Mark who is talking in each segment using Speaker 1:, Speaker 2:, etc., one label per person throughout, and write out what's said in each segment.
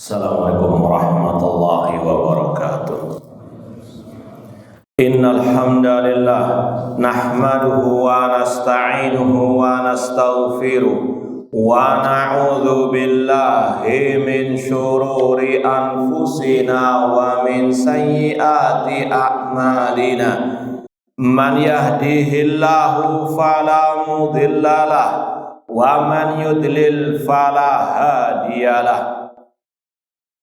Speaker 1: Assalamualaikum warahmatullahi wabarakatuh. Innal hamdalillah nahmaduhu wa nasta'inuhu wa nastaghfiruh wa na'udzu billahi min syururi anfusina wa min sayyiati a'malina. Man yahdihillahu fala mudhillalah wa man yudlil fala hadiyalah.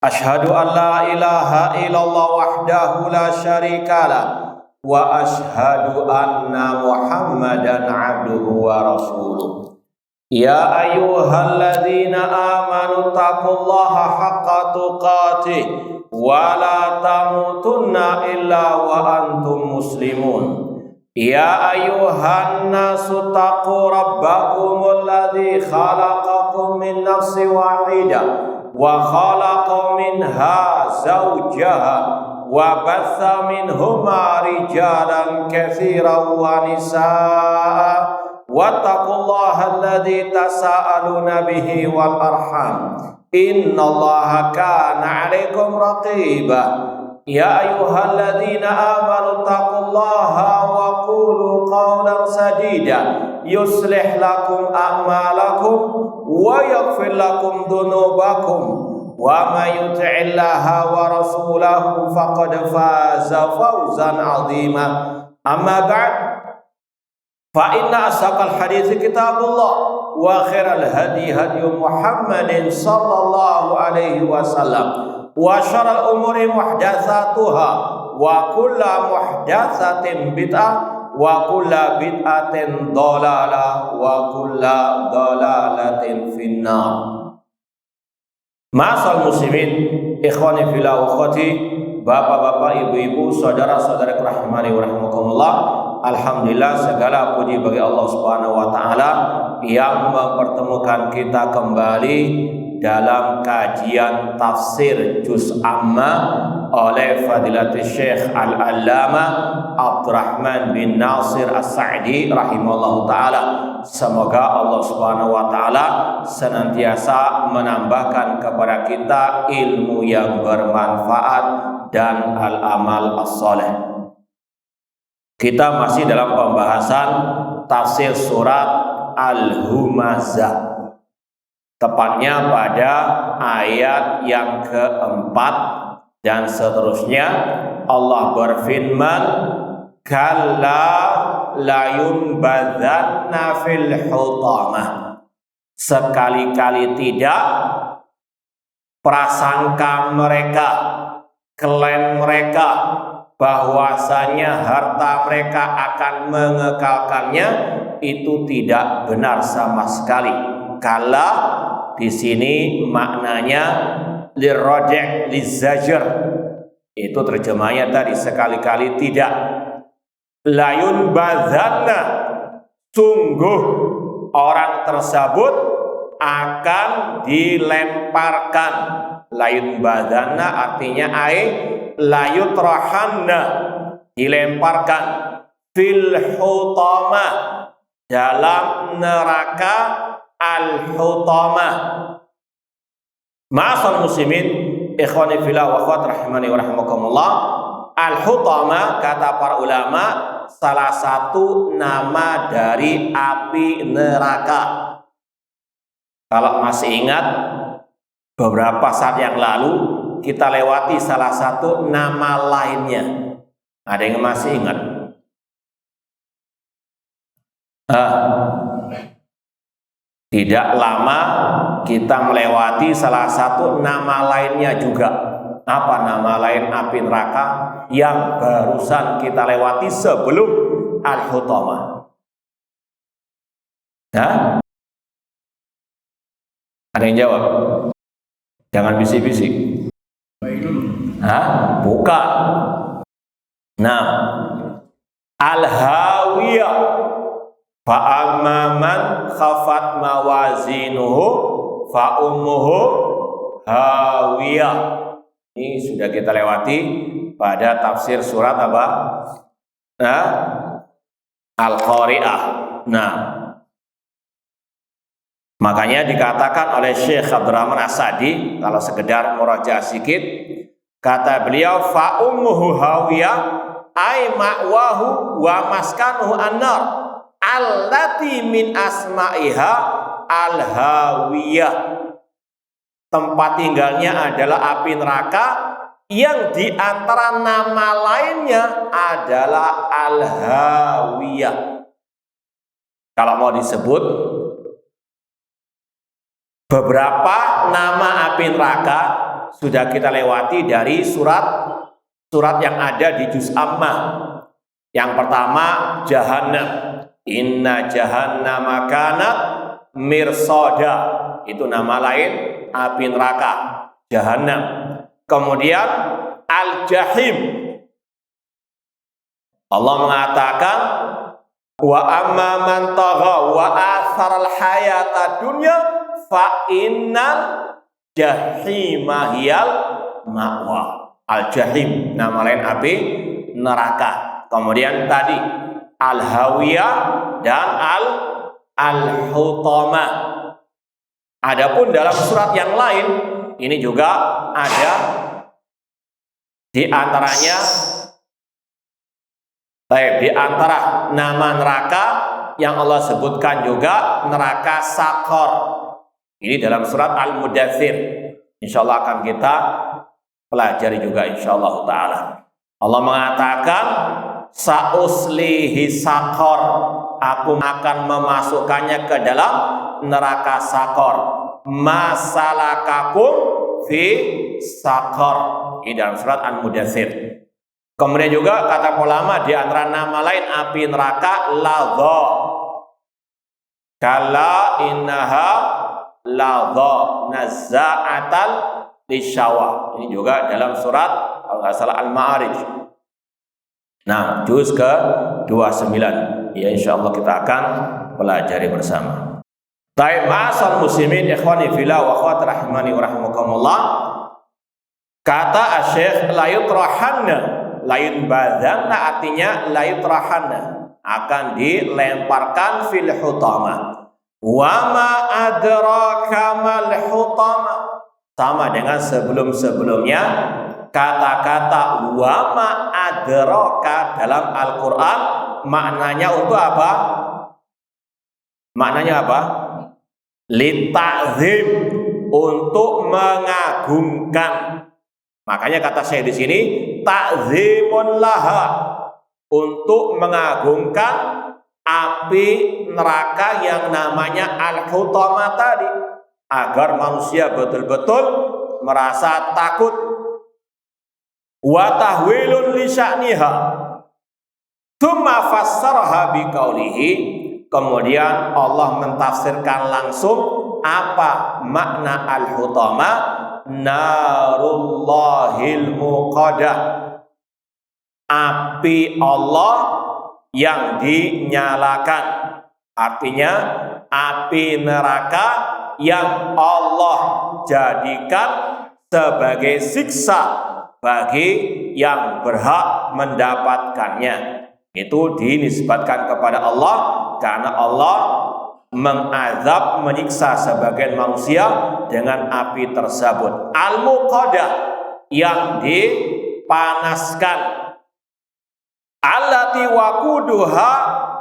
Speaker 1: Ashhadu an la ilaha illallah wahdahu la syarikalah wa ashhadu anna Muhammadan abduhu wa rasuluh. Ya ayyuhalladzina amanu taqullaha haqqa tuqatih wa la tamutunna illa wa antum muslimun. Ya ayyuhan nasu taqu rabbakumul ladzi khalaqakum min nafsin wahidah wa khalaqa minha zawjaha wa batha minhuma rijalan katsiran wa nisaa wattaqullaha alladzi tasaaluna bihi wal arham innallaha kana 'alaikum raqiba. Ya ayyuhalladzina amanu taqullaha wa qulu qawlan sadida yuslih lakum a'malakum wa yaghfir lakum dhunubakum wa may yuti'illaha wa rasulahu faqad faza fawzan 'azima. Amma ba'd, fa inna asaqal hadits kitabullah wa khairal hadi hadi Muhammadin sallallahu alaihi wasallam wa syarrul umuri muhdatsatuha wa kullu muhdatsatin bid'ah wa kullu bid'atin dhalalah wa kullu dhalalatin finnar. Ma'asal muslimin, ikhwani fillah wa akhwati, bapak-bapak, ibu-ibu, saudara-saudara rahimani wa rahimakumullah. Alhamdulillah, segala puji bagi Allah Subhanahu wa taala yang mempertemukan kita kembali dalam kajian tafsir juz amma oleh Fadilatul Syekh Al-Allamah Abdurrahman bin Nasir As-Sa'di rahimahullahu taala. Semoga Allah Subhanahu wa taala senantiasa menambahkan kepada kita ilmu yang bermanfaat dan al-amal as-saleh. Kita masih dalam pembahasan tafsir surat Al-Humazah, tepatnya pada ayat yang keempat dan seterusnya. Allah berfirman, kalla layunbadzanna fil hutamah. Sekali-kali tidak, prasangka mereka, klaim mereka bahwasanya harta mereka akan mengekalkannya itu tidak benar sama sekali. Kala di sini maknanya lirrajih lizajr, itu terjemahnya tadi sekali-kali tidak. Layun bazanna, sungguh orang tersebut akan dilemparkan. Layun bazanna artinya layutrahanna, dilemparkan, fil hutamah, dalam neraka al-hutamah. Ma'asal muslimin, ikhwani fillah wa akhwat rahimani wa rahimakumullah. Al-hutamah, kata para ulama, salah satu nama dari api neraka. Kalau masih ingat, beberapa saat yang lalu kita lewati salah satu nama lainnya. Ada yang masih ingat? Tidak lama kita melewati salah satu nama lainnya juga. Apa nama lain api neraka yang barusan kita lewati sebelum Al-Hutamah? Ada yang jawab? Jangan bisik-bisik. Bukan. Nah, Al-Hawiyah. Fa'amman khafat mawazinuhu fa'ummuhu hawiyah. Ini sudah kita lewati pada tafsir surat apa? Al-Qari'ah. Nah, Makanya dikatakan oleh Syekh Abdurrahman As-Sa'di, kalau sekedar murajaah sedikit, kata beliau, fa ummuhu hawiyah ay ma'wahu wa maskanuhu an-nar allati min asma'iha al-hawiyah. Tempat tinggalnya adalah api neraka yang di antara nama lainnya adalah al-hawiyah. Kalau mau disebut beberapa nama api neraka sudah kita lewati dari surat yang ada di juz Ammah. Yang pertama Jahannam. Inna jahannama kanat mirsada. Itu nama lain api neraka, Jahannam. Kemudian Al-Jahim. Allah mengatakan wa amma man tagha wa atharal hayata dunya fa innal jahima hiyal ma'wa. Al-Jahim nama lain api neraka. Kemudian tadi Al-Hawiyah dan Al-Hutamah. Adapun dalam surat yang lain ini juga ada di antaranya di antara nama neraka yang Allah sebutkan juga neraka Sakor. Ini dalam surat Al-Mudaththir. Insyaallah akan kita pelajari juga insyaallah taala. Allah mengatakan sauslihi sakor, aku akan memasukkannya ke dalam neraka Sakor. Masalakakum fi sakor. Ini dalam surat Al-Mudaththir. Kemudian juga kata ulama di antara nama lain api neraka ladha. Kala innaha ladha nazza'atal lisyawa. Ini juga dalam surat kalau nggak salah Al-Ma'arij. Nah, juz ke 29. Ya insyaallah kita akan pelajari bersama. Baik, ma'asal muslimin ikhwani fillah wa akhwat rahimani wa rahimakumullah. Kata Asy-Syaikh la yutrahanna, la yunbadanna artinya la yutrahanna, akan dilemparkan fil hutamah. Wa ma adraka mal hutamah. Sama dengan sebelum-sebelumnya kata-kata wa ma adraka dalam Al-Qur'an maknanya untuk apa? Maknanya apa? Lita'zim, untuk mengagungkan. Makanya kata saya di sini ta'zimun laha, untuk mengagungkan api neraka yang namanya Al-Hutamah tadi, agar manusia betul-betul merasa takut. Wa tahwilun li sya'niha. Tsumma fassaraha biqaulihi. Kemudian Allah mentafsirkan langsung apa makna Al-Hutamah, narullahil muqadah, api Allah yang dinyalakan. Artinya api neraka yang Allah jadikan sebagai siksa bagi yang berhak mendapatkannya. Itu dinisbatkan kepada Allah karena Allah mengazab, menyiksa sebagian manusia dengan api tersebut. Al-Muqadah, yang dipanaskan. Allati waquduha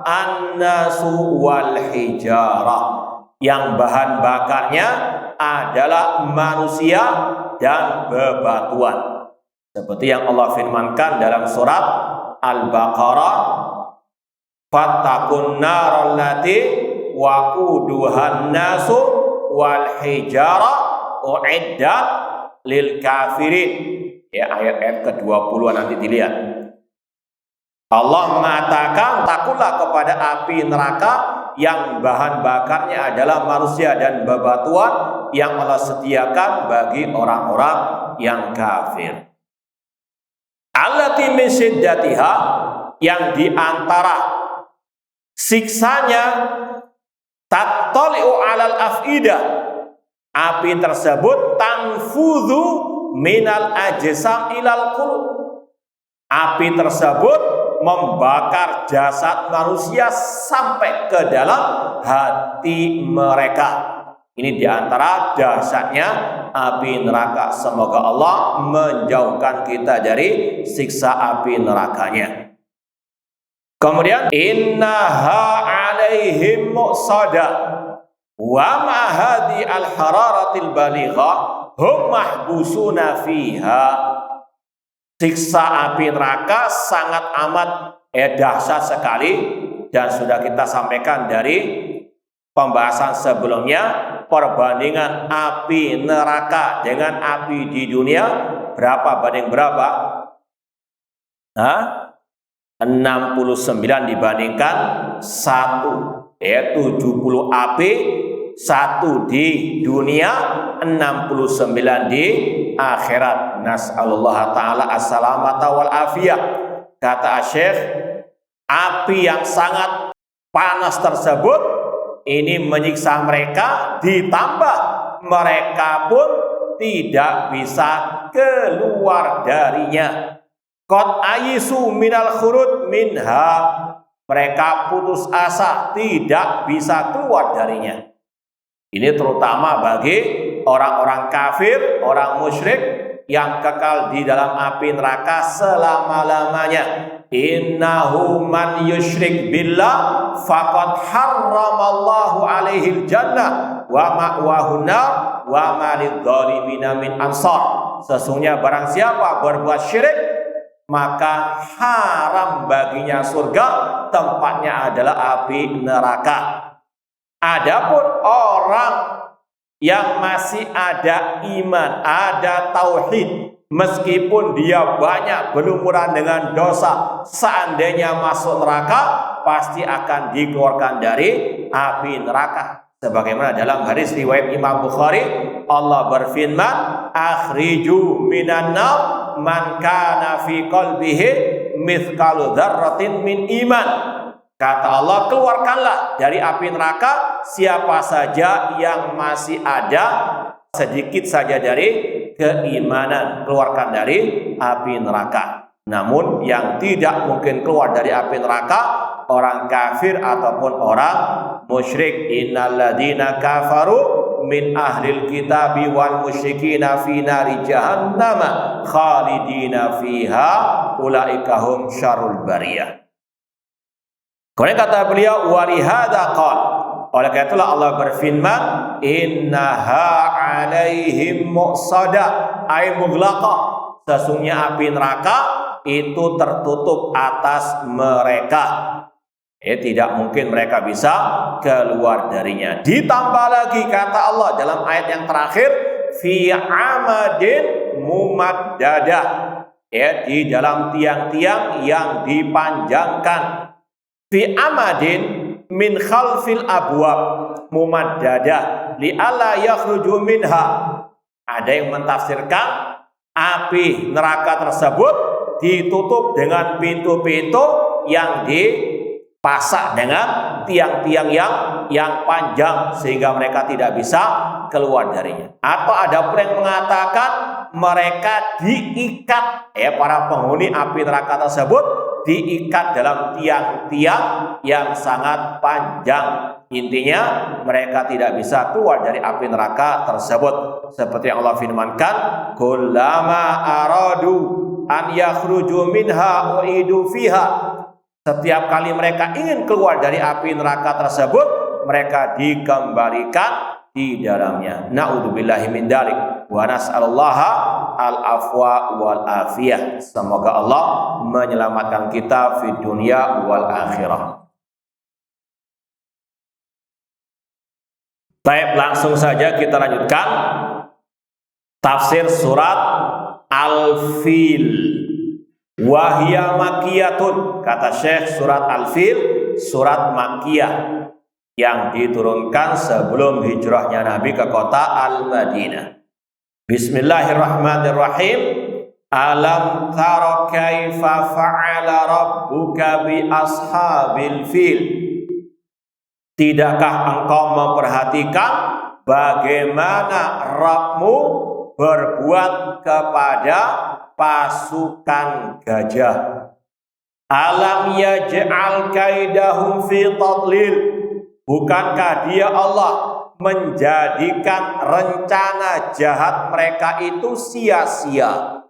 Speaker 1: an-nasu wal hijarah, yang bahan bakarnya adalah manusia dan bebatuan. Seperti yang Allah firmankan dalam surat Al-Baqarah, fattaqun naral lati waquduhan nasu wal hijarah uiddat lil kafirin. Ya, ayat ke-20 nanti dilihat. Allah mengatakan takutlah kepada api neraka yang bahan bakarnya adalah manusia dan bebatuan yang Allah sediakan bagi orang-orang yang kafir. Allati min syiddatiha, yang diantara siksanya tattali'u alal afidah, api tersebut tanfudhu minal ajsam ilal qulub, api tersebut membakar jasad manusia sampai ke dalam hati mereka. Ini diantara dahsyatnya api neraka. Semoga Allah menjauhkan kita dari siksa api nerakanya. Kemudian innaha alaihim muqsada wa ma hadi al-hararatil baligha hum mahbusuna fiha. Siksa api neraka sangat amat dahsyat sekali, dan sudah kita sampaikan dari pembahasan sebelumnya, perbandingan api neraka dengan api di dunia berapa banding berapa? 69 dibandingkan 1, 70 api, 1 di dunia, 69 di akhirat. Nas'alullah ta'ala as-salamata wal afiyah. Kata Syekh, api yang sangat panas tersebut ini menyiksa mereka, ditambah mereka pun tidak bisa keluar darinya. Qad ayisu minal khurud minha. Mereka putus asa, tidak bisa keluar darinya. Ini terutama bagi orang-orang kafir, orang musyrik yang kekal di dalam api neraka selama-lamanya. Innahu man yusyrik billah faqad harramallahu alaihi jannah wa ma'wahu nar wa ma lidzalimina min ansar. Sesungguhnya barang siapa berbuat syirik, maka haram baginya surga, tempatnya adalah api neraka. Adapun orang yang masih ada iman, ada tauhid, meskipun dia banyak berlumuran dengan dosa, seandainya masuk neraka pasti akan dikeluarkan dari api neraka. Sebagaimana dalam hadis riwayat Imam Bukhari, Allah berfirman, akhriju minan nar man kana fi qalbihi mithqalu dzarratin min iman. Kata Allah, keluarkanlah dari api neraka siapa saja yang masih ada sedikit saja dari keimanan, keluarkan dari api neraka. Namun yang tidak mungkin keluar dari api neraka orang kafir ataupun orang musyrik. Innalladzina kafaru min ahlil kitabi wal musyrikina fi nari jahannam khalidina fiha ulaika hum syarrul bariyah. Kemudian kata beliau, walihada qala, oleh karena itulah Allah berfirman, innaha alaihim muqsada ay mughlaqa. Sesungguhnya api neraka itu tertutup atas mereka. Tidak mungkin mereka bisa keluar darinya. Ditambah lagi kata Allah dalam ayat yang terakhir, fi amadin mumaddadah, di dalam tiang-tiang yang dipanjangkan. Fi amadin min khalfil abwab mumaddadah li alla yakhruju minha. Ada yang mentafsirkan api neraka tersebut ditutup dengan pintu-pintu yang dipasak dengan tiang-tiang yang panjang sehingga mereka tidak bisa keluar darinya. Atau ada pun yang mengatakan mereka diikat, para penghuni api neraka tersebut diikat dalam tiang-tiang yang sangat panjang. Intinya mereka tidak bisa keluar dari api neraka tersebut. Seperti yang Allah firmankan, kullama aradu an yakhruju minha uidu fiha. Setiap kali mereka ingin keluar dari api neraka tersebut, mereka dikembalikan di dalamnya. Na'udzubillahi min dzalik wa nas'alullaha al-afwa wal afiyah. Semoga Allah menyelamatkan kita di dunia wal akhirah. Baik, langsung saja kita lanjutkan tafsir surat Al-Fil. Wahya makiyatun, kata Syekh, surat Al-Fil surat Makkiyah yang diturunkan sebelum hijrahnya Nabi ke kota Al-Madinah. Bismillahirrahmanirrahim. Alam tara kaifa fa'ala rabbuka bi ashabil fil. Tidakkah engkau memperhatikan bagaimana Rabbmu berbuat kepada pasukan gajah? Alam yaj'al kaidahum fi tadlil. Bukankah dia Allah menjadikan rencana jahat mereka itu sia-sia.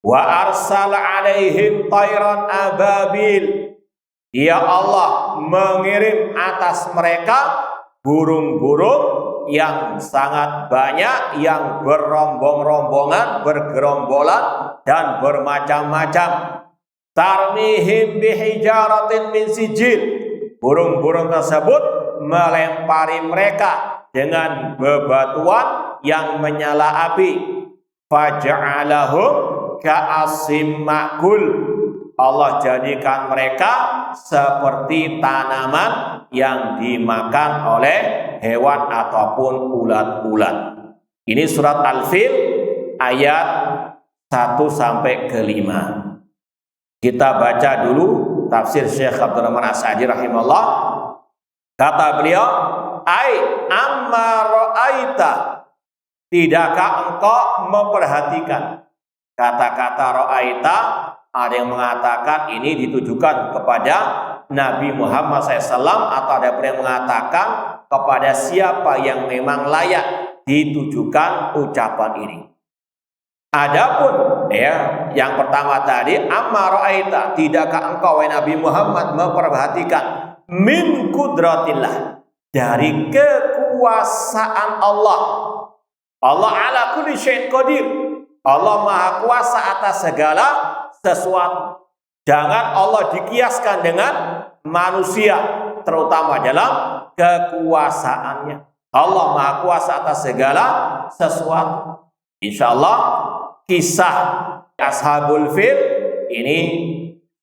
Speaker 1: Wa arsala alaihim tayran ababil. Dia Allah mengirim atas mereka burung-burung yang sangat banyak, yang berombong-rombongan, bergerombolan dan bermacam-macam. Tarmihim bihijaratin min sijil. Burung-burung tersebut melempari mereka dengan bebatuan yang menyala api. Faja'alahum ka'asim ma'kul. Allah jadikan mereka seperti tanaman yang dimakan oleh hewan ataupun ulat-ulat. Ini surat Al-Fil ayat 1 sampai ke 5. Kita baca dulu tafsir Syekh Abdurrahman As-Sa'di rahimahullah. Kata beliau, ai amma ra'aita, tidakkah engkau memperhatikan? Kata-kata ra'aita ada yang mengatakan ini ditujukan kepada Nabi Muhammad SAW, atau ada yang mengatakan kepada siapa yang memang layak ditujukan ucapan ini. Adapun yang pertama tadi, amma ra'aita, tidakkah engkau wahai Nabi Muhammad memperhatikan min kudratillah, dari kekuasaan Allah. Allah ala kulli syai'in qadir. Allah maha kuasa atas segala sesuatu. Jangan Allah dikiaskan dengan manusia, terutama dalam kekuasaannya. Allah maha kuasa atas segala sesuatu. Insya Allah kisah Ashabul Fil ini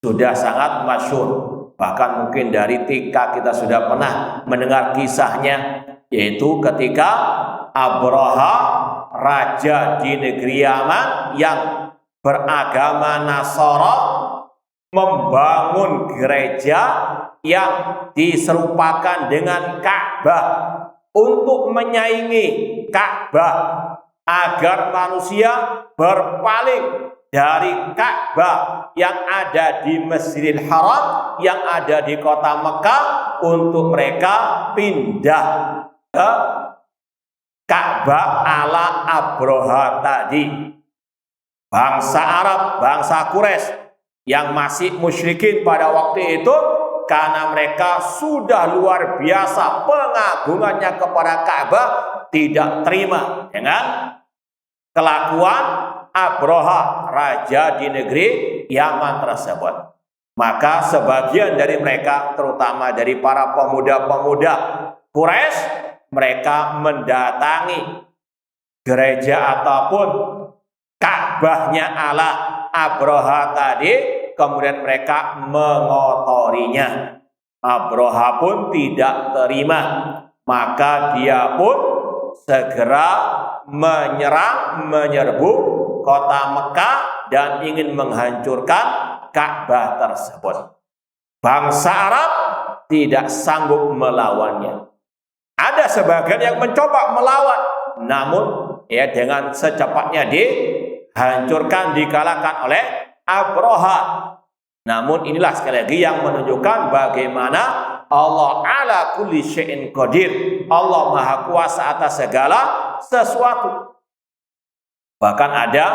Speaker 1: sudah sangat masyhur. Bahkan mungkin dari TK kita sudah pernah mendengar kisahnya, yaitu ketika Abraha, raja di negeri Yaman yang beragama Nasara, membangun gereja yang diserupakan dengan Ka'bah untuk menyaingi Ka'bah, agar manusia berpaling dari Ka'bah yang ada di Masjidil Haram, yang ada di kota Mekah, untuk mereka pindah ke Ka'bah ala Abraha tadi. Bangsa Arab, bangsa Quraisy yang masih musyrikin pada waktu itu, karena mereka sudah luar biasa pengagungannya kepada Ka'bah, tidak terima dengan kelakuan Abraha, raja di negeri Yaman tersebut. Maka sebagian dari mereka, terutama dari para pemuda-pemuda Quraisy, mereka mendatangi gereja ataupun Ka'bahnya ala Abraha tadi, kemudian mereka mengotorinya. Abraha pun tidak terima, maka dia pun segera menyerbu kota Mekah dan ingin menghancurkan Ka'bah tersebut. Bangsa Arab tidak sanggup melawannya. Ada sebagian yang mencoba melawan, namun dengan secepatnya dihancurkan, dikalahkan oleh Abraha. Namun inilah sekali lagi yang menunjukkan bagaimana Allah ala kulli syai'in qadir. Allah maha kuasa atas segala sesuatu. Bahkan ada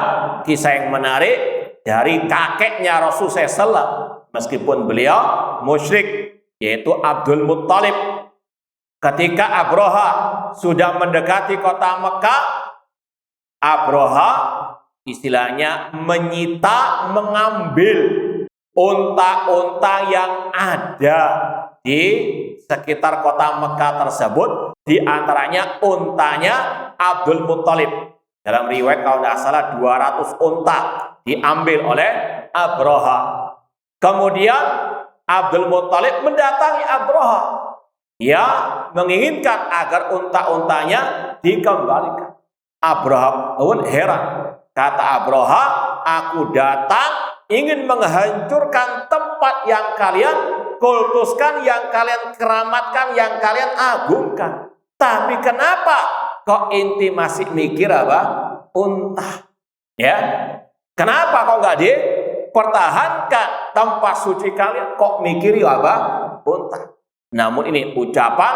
Speaker 1: kisah yang menarik dari kakeknya Rasulullah SAW, meskipun beliau musyrik, yaitu Abdul Muttalib. Ketika Abraha sudah mendekati kota Mekah, Abraha istilahnya menyita, mengambil unta-unta yang ada di sekitar kota Mekah tersebut. Di antaranya untanya Abdul Muttalib. Dalam riwayat kalau tidak salah 200 unta diambil oleh Abraha. Kemudian Abdul Muttalib mendatangi Abraha. Dia menginginkan agar unta-untanya dikembalikan. Abraha pun heran. Kata Abraha, aku datang ingin menghancurkan tempat yang kalian kultuskan, yang kalian keramatkan, yang kalian agungkan. Tapi kenapa kok inti masih mikir apa? Unta. Ya. Kenapa kok nggak dipertahankan tempat suci kalian? Kok mikiri apa? Unta. Namun ini ucapan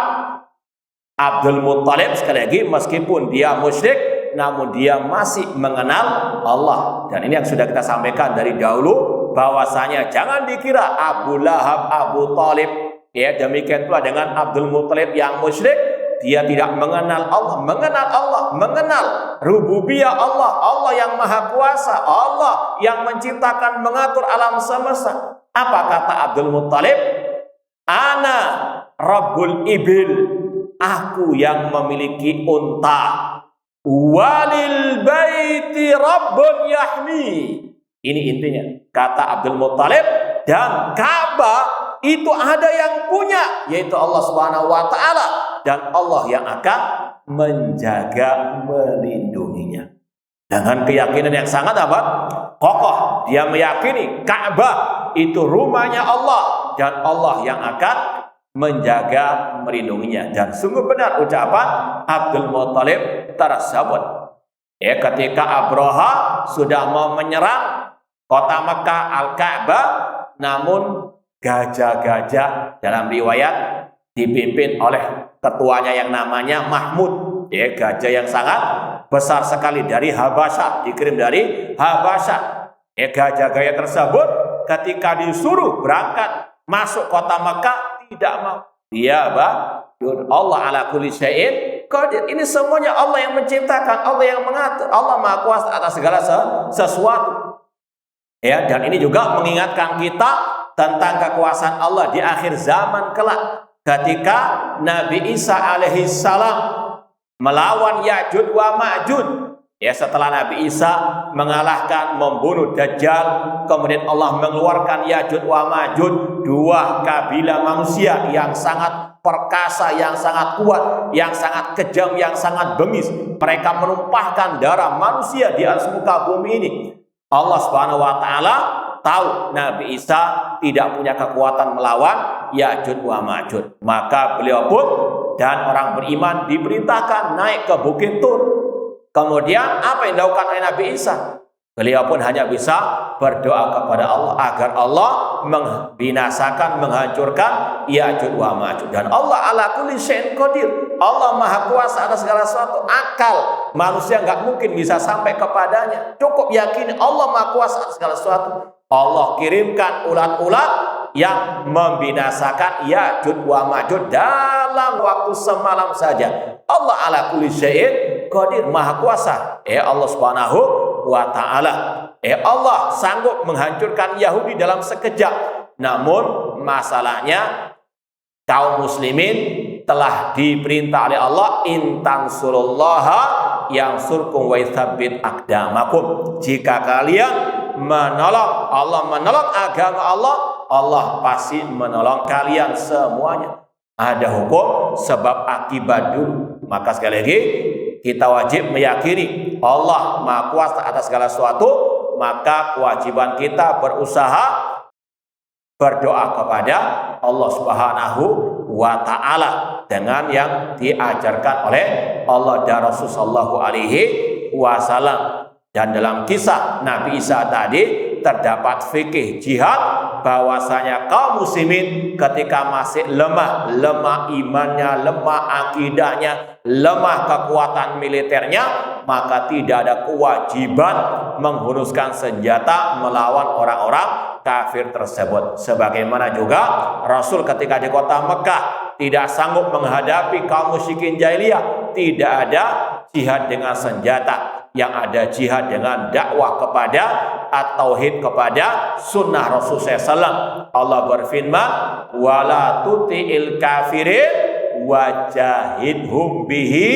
Speaker 1: Abdul Muttalib sekali lagi meskipun dia musyrik, namun dia masih mengenal Allah. Dan ini yang sudah kita sampaikan dari dahulu, bahwasanya jangan dikira Abu Lahab, Abu Talib, ya demikian pula dengan Abdul Muttalib yang musyrik, dia tidak mengenal Allah. Mengenal Allah, mengenal rububiyah Allah, Allah yang maha kuasa, Allah yang menciptakan, mengatur alam semesta. Apa kata Abdul Muttalib? Ana Rabbul Ibil, aku yang memiliki unta. Walil baiti Rabbun yahmi. Ini intinya, kata Abdul Muttalib, dan Ka'bah itu ada yang punya, yaitu Allah Subhanahu wa taala, dan Allah yang akan menjaga, melindunginya. Dengan keyakinan yang sangat kokoh, dia meyakini Ka'bah itu rumahnya Allah, dan Allah yang akan menjaga, melindunginya. Dan sungguh benar ucapan Abdul Muttalib tersebut. Ya, ketika Abraha sudah mau menyerang kota Mekah, Al-Ka'bah, namun gajah-gajah dalam riwayat dipimpin oleh ketuanya yang namanya Mahmud, ya, gajah yang sangat besar sekali dari Habasyah, dikirim dari Habasyah. Ya, gajah-gajah tersebut ketika disuruh berangkat masuk kota Mekah tidak mau. Dia Allah ala kulli syai'in qadir. Ini semuanya Allah yang menciptakan, Allah yang mengatur, Allah maha kuasa atas segala sesuatu. Ya, dan ini juga mengingatkan kita tentang kekuasaan Allah di akhir zaman kelak, ketika Nabi Isa alaihi salam melawan Ya'juj wa Ma'juj. Ya, setelah Nabi Isa mengalahkan, membunuh Dajjal, kemudian Allah mengeluarkan Ya'juj wa Ma'juj, dua kabilah manusia yang sangat perkasa, yang sangat kuat, yang sangat kejam, yang sangat bengis. Mereka menumpahkan darah manusia di atas muka bumi ini. Allah Subhanahu wa taala tahu Nabi Isa tidak punya kekuatan melawan Ya'juj wa Ma'juj. Maka beliau pun dan orang beriman diperintahkan naik ke Bukit Tur. Kemudian apa yang dilakukan oleh Nabi Isa? Beliau pun hanya bisa berdoa kepada Allah agar Allah membinasakan, menghancurkan Ya'juj wa Ma'juj. Dan Allah ala kulli syai'in qadir. Allah maha kuasa atas segala sesuatu. Akal manusia nggak mungkin bisa sampai kepadanya. Cukup yakini Allah maha kuasa atas segala sesuatu. Allah kirimkan ulat-ulat yang membinasakan Ya'juj wa Ma'juj dalam waktu semalam saja. Allah ala kulli syai'in qadir, maha kuasa. Allah Subhanahu wa taala. Allah sanggup menghancurkan Yahudi dalam sekejap. Namun masalahnya kaum muslimin telah diperintah oleh Allah, intansurullaha yansurkum wa yutsabbit aqdamakum. Jika kalian menolong Allah, menolong agama Allah, Allah pasti menolong kalian semuanya. Ada hukum sebab akibat dulu. Maka sekali lagi kita wajib meyakini Allah maha kuasa atas segala sesuatu. Maka kewajiban kita berusaha berdoa kepada Allah Subhanahu wa taala dengan yang diajarkan oleh Allah dan Rasul sallallahu alaihi wasallam. Dan dalam kisah Nabi Isa tadi terdapat fikih jihad, bahwasanya kaum muslimin ketika masih lemah imannya, lemah akidahnya, lemah kekuatan militernya, maka tidak ada kewajiban menghunuskan senjata melawan orang-orang kafir tersebut. Sebagaimana juga Rasul ketika di kota Mekah tidak sanggup menghadapi kaum musyrikin jahiliyah, tidak ada jihad dengan senjata. Yang ada jihad dengan dakwah kepada at-tauhid, kepada sunnah Rasul SAW. Allah berfirman, wala tuti'il kafirin wajahidhum bihi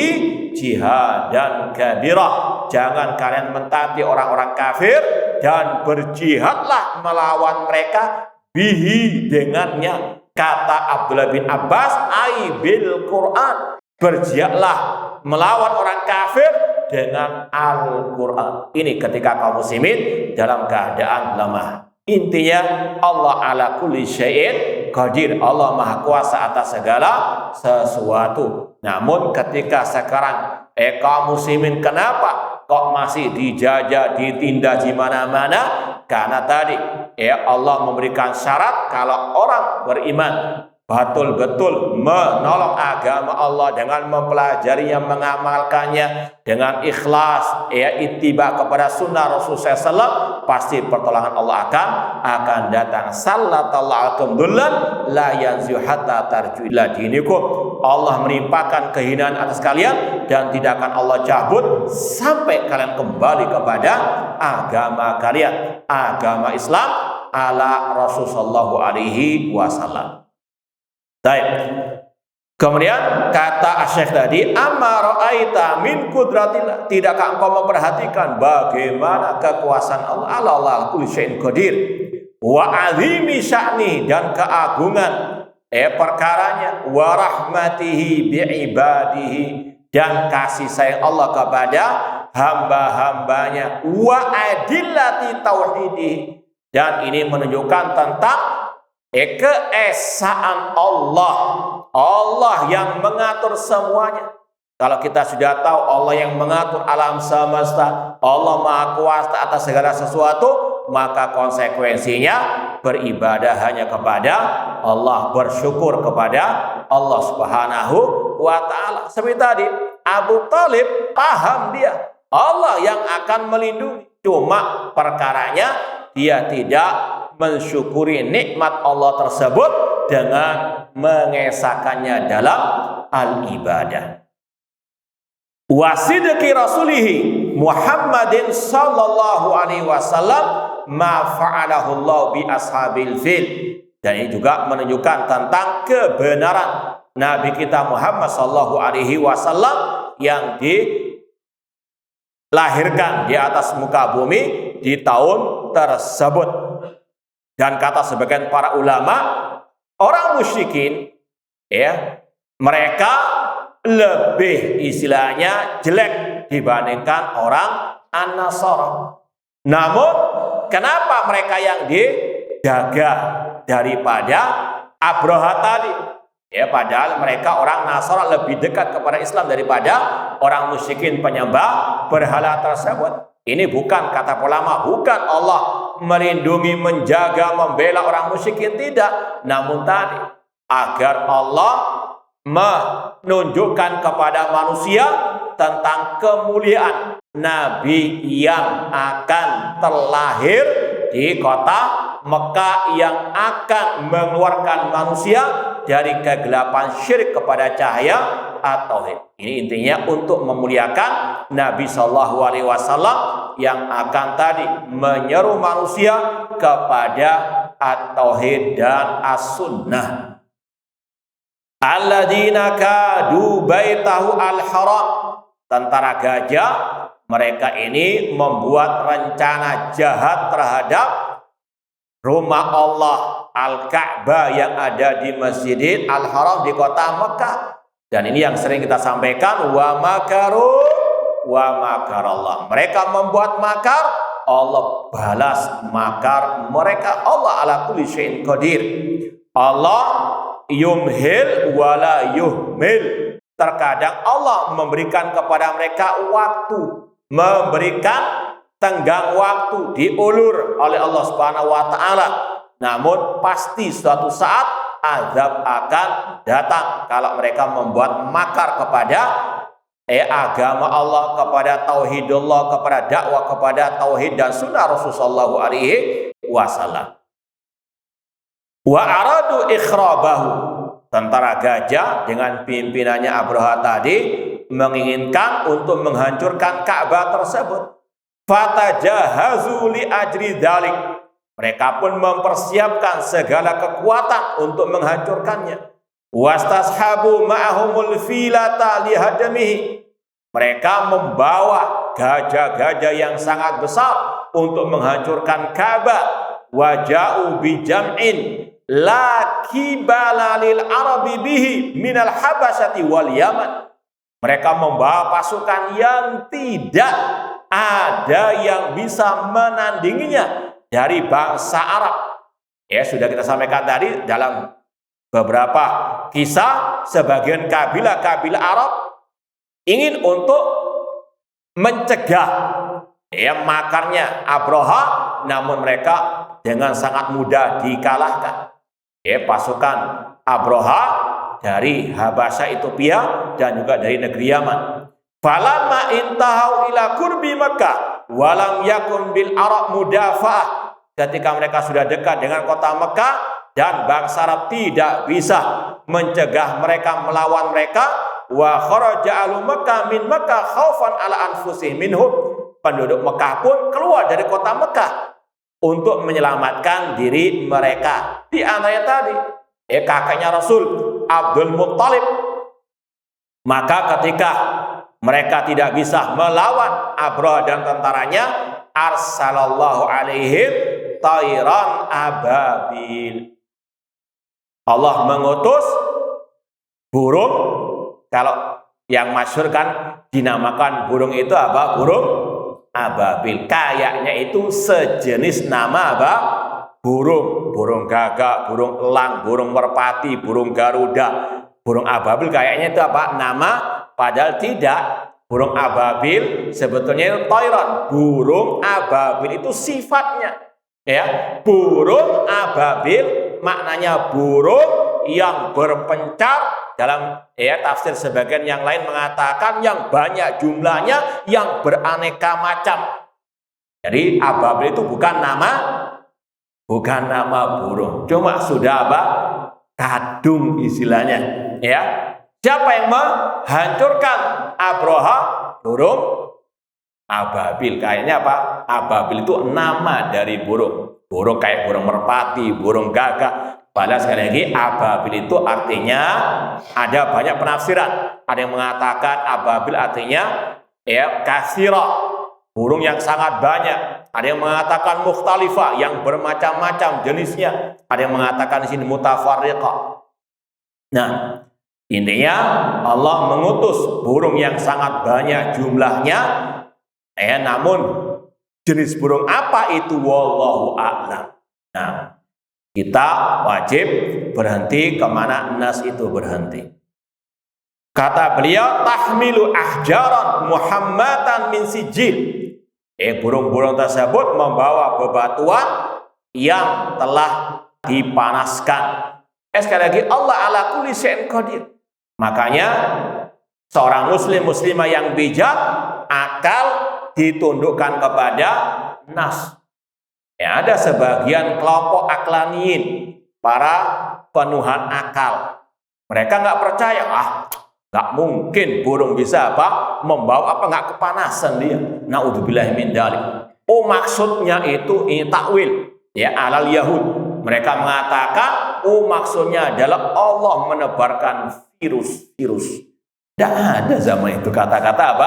Speaker 1: jihadan kabira. Jangan kalian mentaati orang-orang kafir dan berjihadlah melawan mereka bihi, dengannya. Kata Abdullah bin Abbas, ai bil Quran, berjihadlah melawan orang kafir dengan Al-Quran. Ini ketika kaum muslimin dalam keadaan lemah. Intinya Allah ala kulli syai'in qadir. Allah maha kuasa atas segala sesuatu. Namun ketika sekarang kaum muslimin kenapa kok masih dijajah, ditindas di mana-mana? Karena tadi Allah memberikan syarat kalau orang beriman betul-betul menolong agama Allah dengan mempelajarinya, mengamalkannya dengan ikhlas, ittiba kepada sunnah Rasulullah SAW, pasti pertolongan Allah akan datang. Sallallahu alaikum dullan la yanzu hatta tarju ila dinikum. Allah menimpakan kehinaan atas kalian dan tidak akan Allah cabut sampai kalian kembali kepada agama kalian, agama Islam ala Rasulullah alaihi wasallam. Baik. Kemudian kata Syekh tadi, amma ra'aita min qudratillah, tidakkah engkau memperhatikan bagaimana kekuasaan Allah, Allah kulli syai'in qadir, wa azimi sya'ni, dan keagungan perkaranya, wa rahmatihi bi ibadihi, dan kasih sayang Allah kepada hamba-hambanya, wa adillati tauhidihi, dan ini menunjukkan tentang keesaan Allah, Allah yang mengatur semuanya. Kalau kita sudah tahu Allah yang mengatur alam semesta, Allah Maha Kuasa atas segala sesuatu, maka konsekuensinya beribadah hanya kepada Allah, bersyukur kepada Allah Subhanahu wa Ta'ala. Seperti tadi, Abu Thalib paham dia Allah yang akan melindungi, cuma perkaranya dia tidak mensyukuri nikmat Allah tersebut dengan mengesahkannya dalam al-ibadah. Wasidqi rasulihi Muhammadin sallallahu alaihi wasallam ma fa'alahu Allah bi ashabil fil. Dan ini juga menunjukkan tentang kebenaran Nabi kita Muhammad sallallahu alaihi wasallam yang dilahirkan di atas muka bumi di tahun tersebut. Dan kata sebagian para ulama, orang musyrikin, mereka lebih istilahnya jelek dibandingkan orang An-Nasara. Namun, kenapa mereka yang dijaga daripada Abraha tadi? Padahal mereka orang Nasara lebih dekat kepada Islam daripada orang musyrikin penyembah berhala tersebut. Ini bukan kata ulama, bukan Allah melindungi, menjaga, membela orang musyrikin, tidak. Namun tadi agar Allah menunjukkan kepada manusia tentang kemuliaan Nabi yang akan terlahir di kota Mekah, yang akan mengeluarkan manusia dari kegelapan syirik kepada cahaya at-tauhid. Ini intinya untuk memuliakan Nabi Shallallahu Alaihi Wasallam yang akan tadi menyeru manusia kepada at-tauhid dan as-sunnah. Alladzina kadu baitahu al-haram, tentara gajah, mereka ini membuat rencana jahat terhadap rumah Allah Al-Ka'bah yang ada di Masjidil Al-Haram di kota Mekah. Dan ini yang sering kita sampaikan, wa makaru wa makarallah. Mereka membuat makar, Allah balas makar mereka. Allah ala kulli syai'in qadir. Allah yumhil wala yuhmil. Terkadang Allah memberikan kepada mereka waktu, memberikan tenggang waktu, diulur oleh Allah Subhanahu wa Ta'ala. Namun pasti suatu saat azab akan datang kalau mereka membuat makar kepada agama Allah, kepada tauhidullah, kepada dakwah kepada tauhid dan sunnah Rasulullah sallallahu alaihi wasallam. Wa aradu ikhrabahu, tentara gajah dengan pimpinannya Abraha tadi menginginkan untuk menghancurkan Ka'bah tersebut. Fatajahazu li ajri dzalik, mereka pun mempersiapkan segala kekuatan untuk menghancurkannya. Wastashabu ma'ahumul filata lihadamihi, mereka membawa gajah-gajah yang sangat besar untuk menghancurkan Ka'bah. Waja'u bijam'in la kibala lil arabi bihi minal habasyati wal yaman, mereka membawa pasukan yang tidak ada yang bisa menandinginya dari bangsa Arab. Sudah kita sampaikan tadi dalam beberapa kisah, sebagian kabilah-kabilah Arab ingin untuk mencegah makarnya Abraha, namun mereka dengan sangat mudah dikalahkan. Pasukan Abroha dari Habasya Ethiopia dan juga dari negeri Yaman. Falamma intahau ila kurbi Makkah walam yakun bil Arab mudafa'ah. Ketika mereka sudah dekat dengan kota Mekah dan bangsa Arab tidak bisa mencegah mereka, melawan mereka, wa kharaja ahlu Makkah min Makkah khaufan ala anfusihim minhum. Penduduk Mekah pun keluar dari kota Mekah untuk menyelamatkan diri mereka. Di antaranya tadi kakaknya Rasul Abdul Muttalib. Maka ketika mereka tidak bisa melawan Abraha dan tentaranya, arsalallahu alaihim tairan ababil. Allah mengutus burung. Kalau yang masyhur kan dinamakan burung itu apa? Burung ababil. Kayaknya itu sejenis nama apa? Burung. Burung gagak, burung elang, burung merpati, burung garuda. Burung ababil kayaknya itu apa? Nama, padahal tidak. Burung ababil sebetulnya itu tairan. Burung ababil itu sifatnya. Ya, burung ababil maknanya burung yang berpencar. Dalam tafsir sebagian yang lain mengatakan yang banyak jumlahnya, yang beraneka macam. Jadi ababil itu bukan nama burung, cuma sudah apa? Kadung istilahnya. Ya, siapa yang menghancurkan Abraha? Burung ababil. Kayaknya apa? Ababil itu nama dari burung. Burung kayak burung merpati, burung gagak. Padahal sekali lagi ababil itu artinya ada banyak penafsiran. Ada yang mengatakan ababil artinya katsira, burung yang sangat banyak. Ada yang mengatakan mukhtalifah, yang bermacam-macam jenisnya. Ada yang mengatakan di sini mutafarriqah. Nah, intinya Allah mengutus burung yang sangat banyak jumlahnya. Namun jenis burung apa itu wallahu a'lam. Nah, kita wajib berhenti kemana nas itu berhenti. Kata beliau, tahmilu ahjaran muhammatan min sijil. Burung-burung tersebut membawa bebatuan yang telah dipanaskan. Sekali lagi, Allah ala kulli syai'in qadir. Makanya seorang muslimah yang bijak, akal ditundukkan kepada nas. Ada sebagian kelompok aklaniin, para penuhan akal. Mereka nggak percaya, nggak mungkin burung bisa membawa nggak kepanasan dia. Naudzubillahi min dzalik. Maksudnya itu ini takwil alal Yahud. Mereka mengatakan maksudnya adalah Allah menebarkan virus. Tidak ada zaman itu kata-kata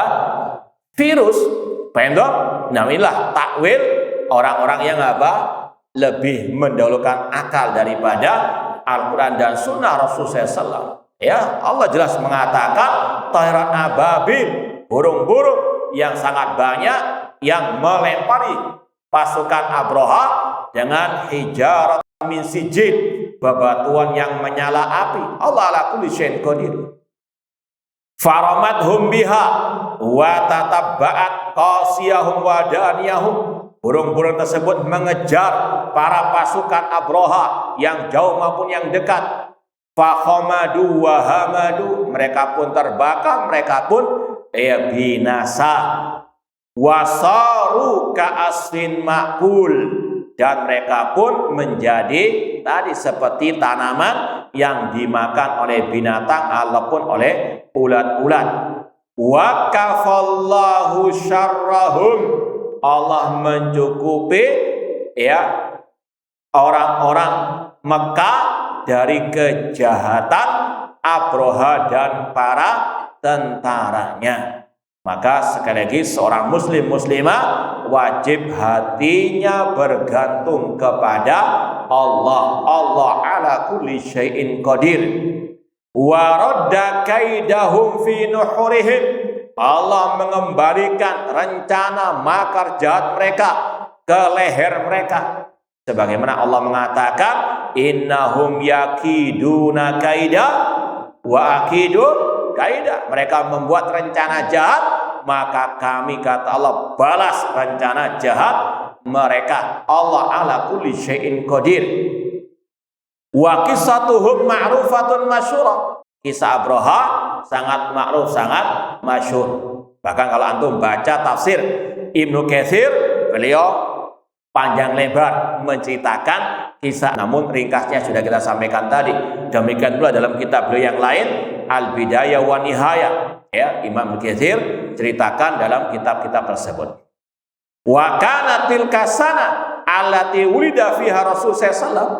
Speaker 1: virus. Pendok, namilah takwil orang-orang yang lebih mendahulukan akal daripada Al-Quran dan Sunnah Rasulullah SAW. Allah jelas mengatakan tairan ababil, burung-burung yang sangat banyak yang melempari pasukan Abraha dengan hijarat min sijil, bebatuan yang menyala api. Allah ala kulli syai'in qadir. Faramadhum biha wa tatabba'at qasiyahum wa daniyahum. Burung-burung tersebut mengejar para pasukan Abraha yang jauh maupun yang dekat. Fakhamadu wa hamadu, mereka pun terbakar, mereka pun binasa. Wasaru ka'asrin ma'kul, dan mereka pun menjadi tadi seperti tanaman yang dimakan oleh binatang ataupun oleh ulat-ulat. Wa kafallahu syarrahum, Allah mencukupi orang-orang Mekah dari kejahatan Abraha dan para tentaranya. Maka sekali lagi seorang muslimah wajib hatinya bergantung kepada Allah. Allah ala kulli syai'in qadir. Wa radda kaidahum fi nuhurihim, Allah mengembalikan rencana makar jahat mereka ke leher mereka. Sebagaimana Allah mengatakan, innahum yakiduna kaida wa akidu kaida. Mereka membuat rencana jahat, maka kami, kata Allah, balas rencana jahat mereka. Allah ala kulli syai'in qadir. Wa qissatuhum ma'rufatun masyhurah. Kisah Abraha sangat ma'ruf, sangat masyhur. Bahkan kalau antum baca tafsir Ibnu Katsir, beliau panjang lebar menceritakan kisah, namun ringkasnya sudah kita sampaikan tadi. Demikian pula dalam kitab beliau yang lain, Al-Bidayah wa Nihayah, ya, Imam Ibnu Katsir ceritakan dalam kitab-kitab tersebut. Wa kana tilka sana allati wulida fiha Rasul sallallahu alaihi wasallam.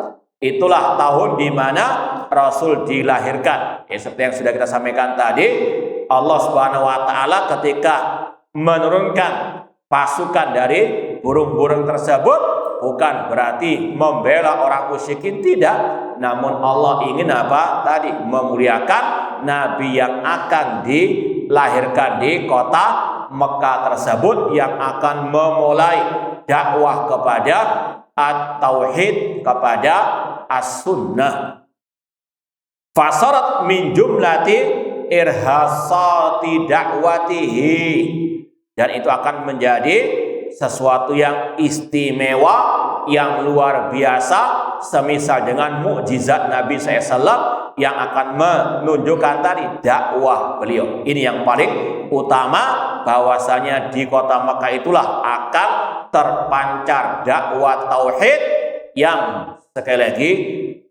Speaker 1: Itulah tahun di mana Rasul dilahirkan. Ya, seperti yang sudah kita sampaikan tadi, Allah Subhanahu wa taala ketika menurunkan pasukan dari burung-burung tersebut bukan berarti membela orang musyrikin, tidak, namun Allah ingin apa? Tadi memuliakan nabi yang akan dilahirkan di kota Mekah tersebut, yang akan memulai dakwah kepada at-tauhid, kepada as-sunnah. Fasarat min jumlati irhasati dakwatihi, dan itu akan menjadi sesuatu yang istimewa, yang luar biasa, semisal dengan mukjizat Nabi SAW yang akan menunjukkan tadi dakwah beliau. Ini yang paling utama, bahwasanya di kota Mekah itulah akan terpancar dakwah tauhid yang sekali lagi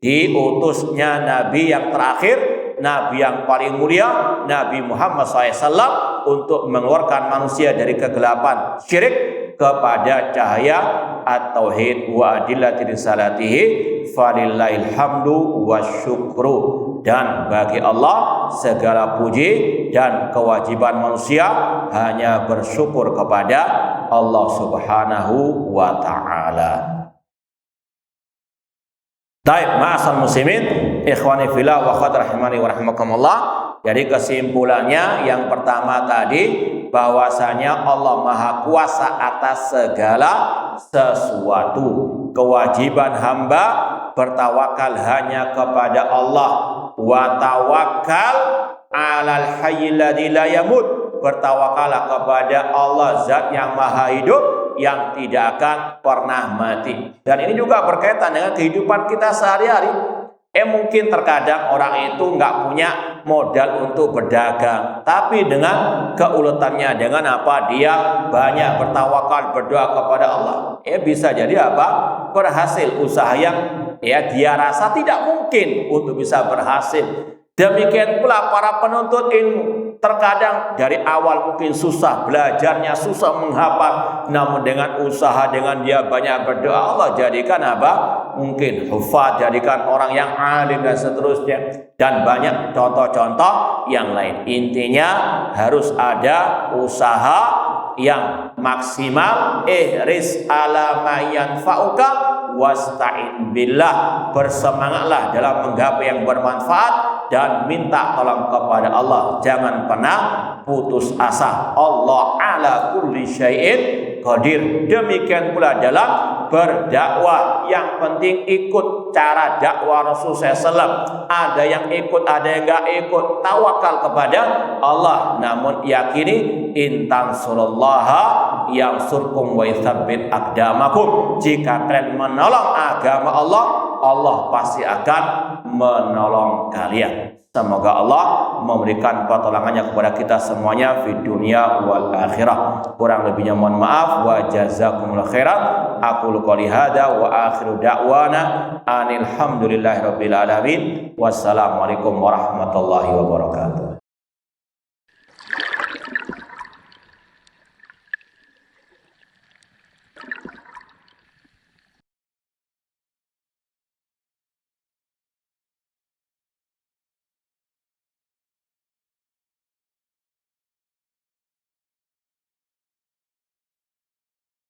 Speaker 1: diutusnya Nabi yang terakhir, Nabi yang paling mulia, Nabi Muhammad SAW, untuk mengeluarkan manusia dari kegelapan syirik kepada cahaya at-tauhid wa adillati risalatihi falillahil hamdu wasyukru. Dan bagi Allah segala puji dan kewajiban manusia hanya bersyukur kepada Allah Subhanahu wa ta'ala. Baik, ma'asal muslimin, ikhwani fillah wa akhwat rahimani wa rahimakumullah. Jadi kesimpulannya yang pertama tadi, bahwasanya Allah Maha Kuasa atas segala sesuatu. Kewajiban hamba bertawakal hanya kepada Allah. Wa tawakkal 'alal hayyil ladzi la yamut. Bertawakallah kepada Allah, zat yang maha hidup, yang tidak akan pernah mati. Dan ini juga berkaitan dengan kehidupan kita sehari-hari. Mungkin terkadang orang itu nggak punya modal untuk berdagang, tapi dengan keuletannya, dengan apa, dia banyak bertawakal, berdoa kepada Allah, bisa jadi apa? Berhasil usaha yang dia rasa tidak mungkin untuk bisa berhasil. Demikian pula para penuntut ilmu, terkadang dari awal mungkin susah, belajarnya susah, menghafal, namun dengan usaha, dengan dia banyak berdoa, Allah jadikan apa? Mungkin hufaz, jadikan orang yang alim dan seterusnya, dan banyak contoh-contoh yang lain. Intinya harus ada usaha yang maksimal. Ihris ala ma yanfa'uka wasta'in billah. Bersemangatlah dalam menggapai yang bermanfaat dan minta tolong kepada Allah. Jangan pernah putus asa. Allah ala kulli syai'in qadir. Demikian pula dalam berdakwah, yang penting ikut cara dakwah Rasulullah SAW. Ada yang ikut, ada yang enggak ikut. Tawakal kepada Allah, namun yakini intan surallaha yang surkum wa yuthabbit aqdamakum. Jika kalian menolong agama Allah, Allah pasti akan menolong kalian. Semoga Allah memberikan pertolongannya kepada kita semuanya di dunia wal akhirah. Kurang lebihnya mohon maaf. Wa jazakumullahu khairan. Aqulu qouli hadza wa akhiru da'wana anil hamdulillahi rabbil alamin. Wassalamualaikum warahmatullahi wabarakatuh.